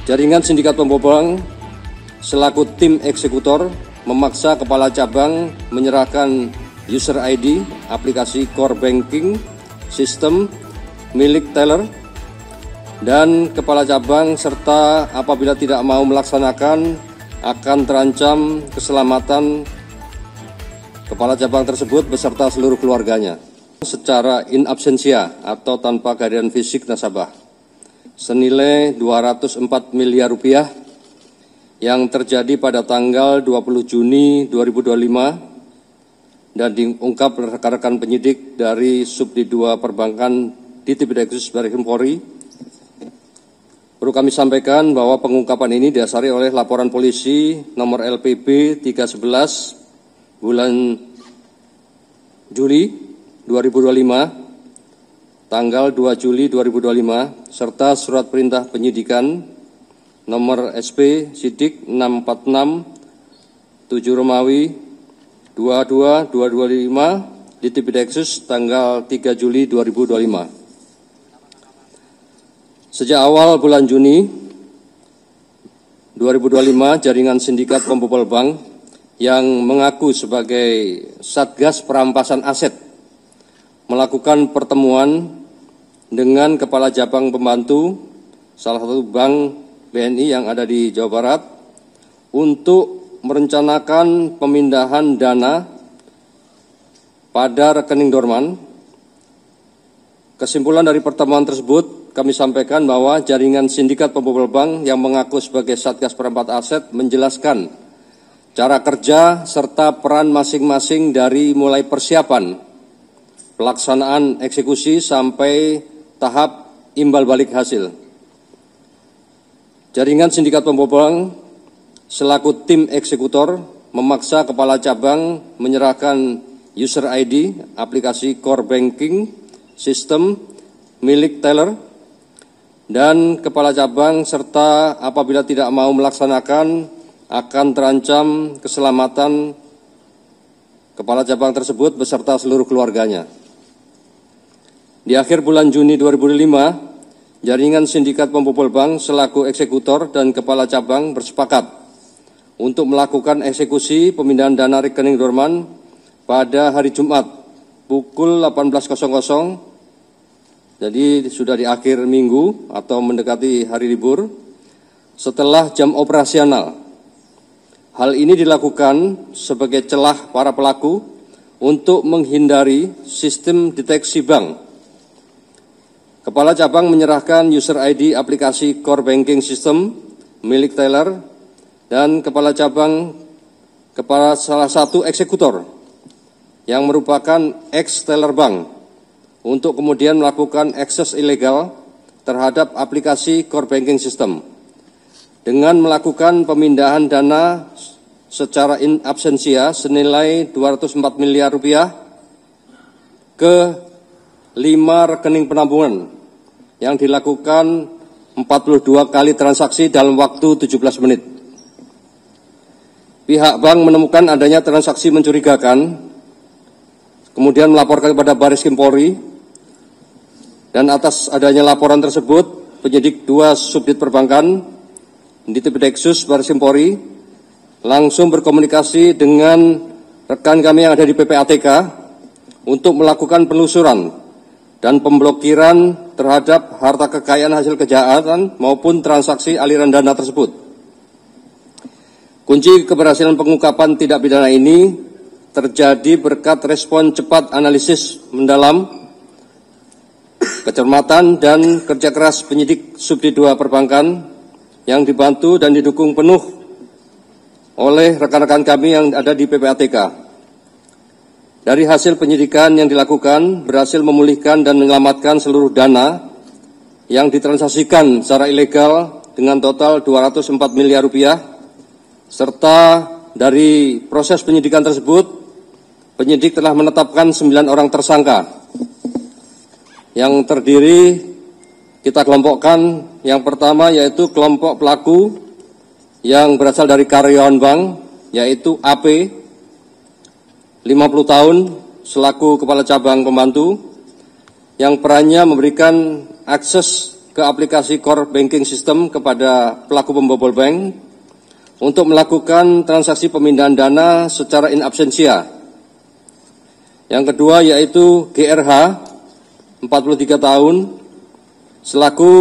Jaringan sindikat pembobol selaku tim eksekutor memaksa kepala cabang menyerahkan user ID aplikasi core banking sistem milik teller, dan kepala cabang serta apabila tidak mau melaksanakan akan terancam keselamatan kepala cabang tersebut beserta seluruh keluarganya secara in absentia atau tanpa kehadiran fisik nasabah senilai 204 miliar rupiah yang terjadi pada tanggal 20 Juni 2025 dan diungkap rekan-rekan penyidik dari Subdit 2 Perbankan di Tipideksus Baris Krim Polri. Perlu kami sampaikan bahwa pengungkapan ini didasari oleh laporan polisi nomor LPB 311 bulan Juli 2025 tanggal 2 Juli 2025 serta surat perintah penyidikan nomor SP Sidik 646 7 Romawi 22 225 di Tipideksus tanggal 3 Juli 2025. Sejak awal bulan Juni 2025, jaringan sindikat pembobol bank yang mengaku sebagai Satgas Perampasan Aset melakukan pertemuan dengan kepala cabang pembantu salah satu bank BNI yang ada di Jawa Barat untuk merencanakan pemindahan dana pada rekening dorman. Kesimpulan dari pertemuan tersebut kami sampaikan bahwa jaringan sindikat pembobol bank yang mengaku sebagai Satgas Perampasan Aset menjelaskan cara kerja serta peran masing-masing dari mulai persiapan, pelaksanaan eksekusi sampai tahap imbal balik hasil. Jaringan sindikat pembobol bank selaku tim eksekutor memaksa kepala cabang menyerahkan user ID aplikasi core banking sistem milik teller, dan kepala cabang serta apabila tidak mau melaksanakan akan terancam keselamatan kepala cabang tersebut beserta seluruh keluarganya. Di akhir bulan Juni 2005, jaringan sindikat pembobol bank selaku eksekutor dan kepala cabang bersepakat untuk melakukan eksekusi pemindahan dana rekening dorman pada hari Jumat pukul 18.00. Jadi sudah di akhir minggu atau mendekati hari libur setelah jam operasional. Hal ini dilakukan sebagai celah para pelaku untuk menghindari sistem deteksi bank. Kepala cabang menyerahkan user ID aplikasi core banking system milik teller, dan kepala cabang kepada salah satu eksekutor yang merupakan ex-teller bank untuk kemudian melakukan akses ilegal terhadap aplikasi core banking system dengan melakukan pemindahan dana secara in absentia senilai 204 miliar rupiah ke 5 rekening penampungan yang dilakukan 42 kali transaksi dalam waktu 17 menit. Pihak bank menemukan adanya transaksi mencurigakan, kemudian melaporkan kepada Baris Krim Polri, dan atas adanya laporan tersebut, penyidik 2 Subdit Perbankan di Tipideksus Baris Krim Polri langsung berkomunikasi dengan rekan kami yang ada di PPATK untuk melakukan penelusuran dan pemblokiran terhadap harta kekayaan hasil kejahatan maupun transaksi aliran dana tersebut. Kunci keberhasilan pengungkapan tindak pidana ini terjadi berkat respon cepat analisis mendalam, kecermatan dan kerja keras penyidik Subdit 2 Perbankan yang dibantu dan didukung penuh oleh rekan-rekan kami yang ada di PPATK. Dari hasil penyidikan yang dilakukan, berhasil memulihkan dan menyelamatkan seluruh dana yang ditransaksikan secara ilegal dengan total 204 miliar rupiah, serta dari proses penyidikan tersebut, penyidik telah menetapkan 9 orang tersangka yang terdiri kita kelompokkan. Yang pertama yaitu kelompok pelaku yang berasal dari karyawan bank, yaitu AP 50 tahun selaku kepala cabang pembantu yang perannya memberikan akses ke aplikasi core banking system kepada pelaku pembobol bank untuk melakukan transaksi pemindahan dana secara in absentia. Yang kedua yaitu GRH, 43 tahun, selaku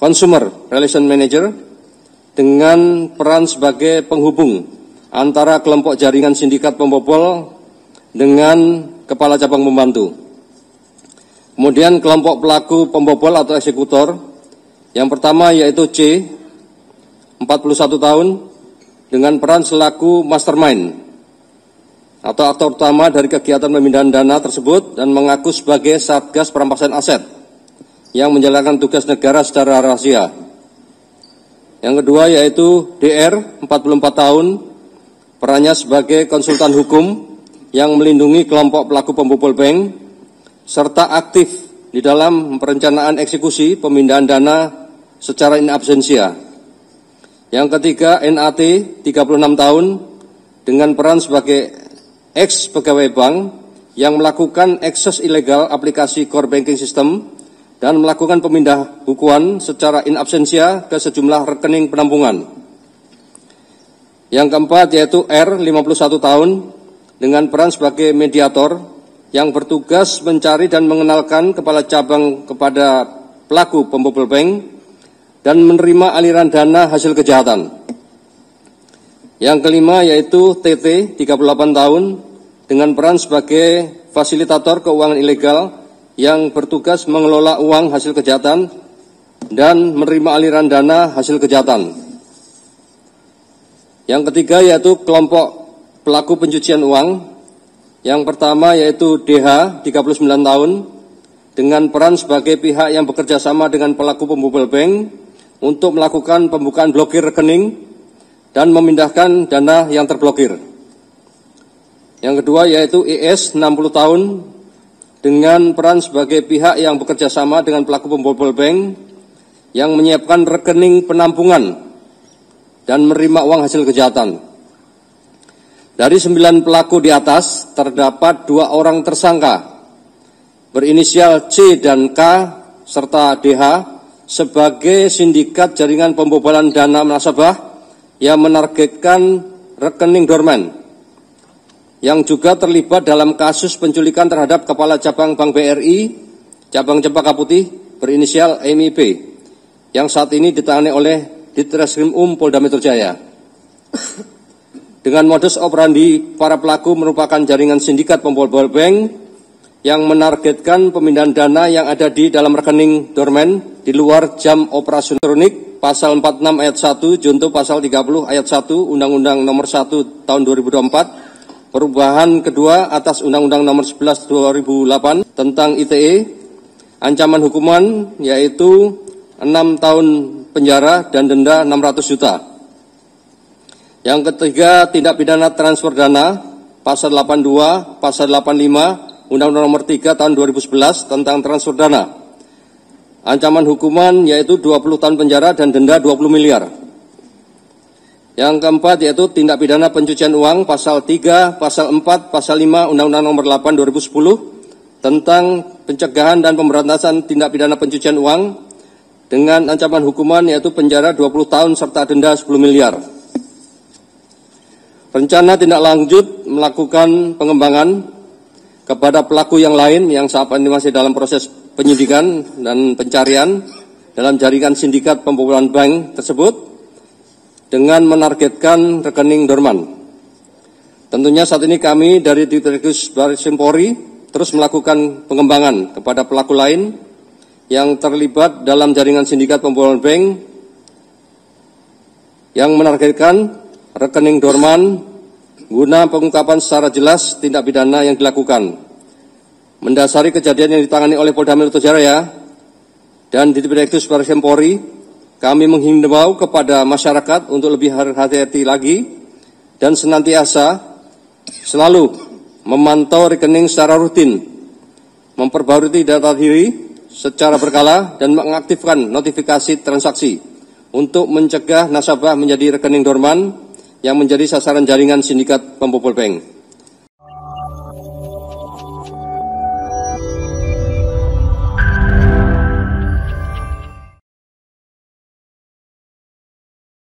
Consumer Relation Manager dengan peran sebagai penghubung antara kelompok jaringan sindikat pembobol dengan kepala cabang pembantu. Kemudian kelompok pelaku pembobol atau eksekutor, yang pertama yaitu C, 41 tahun, dengan peran selaku mastermind atau aktor utama dari kegiatan pemindahan dana tersebut dan mengaku sebagai Satgas Perampasan Aset yang menjalankan tugas negara secara rahasia. Yang kedua yaitu DR, 44 tahun, perannya sebagai konsultan hukum yang melindungi kelompok pelaku pembobol bank serta aktif di dalam perencanaan eksekusi pemindahan dana secara in absentia. Yang ketiga NAT, 36 tahun, dengan peran sebagai ex pegawai bank yang melakukan akses ilegal aplikasi core banking system dan melakukan pemindah bukuan secara in absentia ke sejumlah rekening penampungan. Yang keempat yaitu R, 51 tahun, dengan peran sebagai mediator yang bertugas mencari dan mengenalkan kepala cabang kepada pelaku pembobol bank dan menerima aliran dana hasil kejahatan. Yang kelima yaitu TT, 38 tahun, dengan peran sebagai fasilitator keuangan ilegal yang bertugas mengelola uang hasil kejahatan dan menerima aliran dana hasil kejahatan. Yang ketiga yaitu kelompok pelaku pencucian uang. Yang pertama yaitu DH, 39 tahun, dengan peran sebagai pihak yang bekerja sama dengan pelaku pembobol bank untuk melakukan pembukaan blokir rekening dan memindahkan dana yang terblokir. Yang kedua yaitu ES, 60 tahun, dengan peran sebagai pihak yang bekerja sama dengan pelaku pembobol bank yang menyiapkan rekening penampungan dan menerima uang hasil kejahatan. Dari 9 pelaku di atas terdapat 2 orang tersangka berinisial C dan K serta DH sebagai sindikat jaringan pembobolan dana nasabah yang menargetkan rekening dorman, yang juga terlibat dalam kasus penculikan terhadap Kepala Cabang Bank BRI, Cabang Cempaka Putih, berinisial MIP, yang saat ini ditangani oleh Ditreskrim Polda Metro Jaya. Dengan modus operandi, para pelaku merupakan jaringan sindikat pembobol bank yang menargetkan pemindahan dana yang ada di dalam rekening dorman di luar jam operasional elektronik, pasal 46 ayat 1, junto pasal 30 ayat 1 Undang-Undang Nomor 1 Tahun 2024, perubahan kedua atas Undang-Undang Nomor 11 2008 tentang ITE, ancaman hukuman yaitu 6 tahun penjara dan denda 600 juta. Yang ketiga, tindak pidana transfer dana, pasal 82, pasal 85, Undang-Undang Nomor 3 Tahun 2011 tentang transfer dana. Ancaman hukuman yaitu 20 tahun penjara dan denda 20 miliar. Yang keempat yaitu tindak pidana pencucian uang, pasal 3, pasal 4, pasal 5, Undang-Undang Nomor 8 2010 tentang pencegahan dan pemberantasan tindak pidana pencucian uang dengan ancaman hukuman yaitu penjara 20 tahun serta denda 10 miliar. Rencana tindak lanjut melakukan pengembangan kepada pelaku yang lain yang saat ini masih dalam proses penyidikan dan pencarian dalam jaringan sindikat pembobolan bank tersebut dengan menargetkan rekening dorman. Tentunya saat ini kami dari Ditreskrim Barreskrim Polri terus melakukan pengembangan kepada pelaku lain yang terlibat dalam jaringan sindikat pembobolan bank yang menargetkan rekening dorman guna pengungkapan secara jelas tindak pidana yang dilakukan. Mendasari kejadian yang ditangani oleh Polda Metro Jaya dan Ditreskrim Barreskrim Polri, kami menghimbau kepada masyarakat untuk lebih hati-hati lagi dan senantiasa selalu memantau rekening secara rutin, memperbarui data diri secara berkala dan mengaktifkan notifikasi transaksi untuk mencegah nasabah menjadi rekening dorman yang menjadi sasaran jaringan sindikat pembobol bank.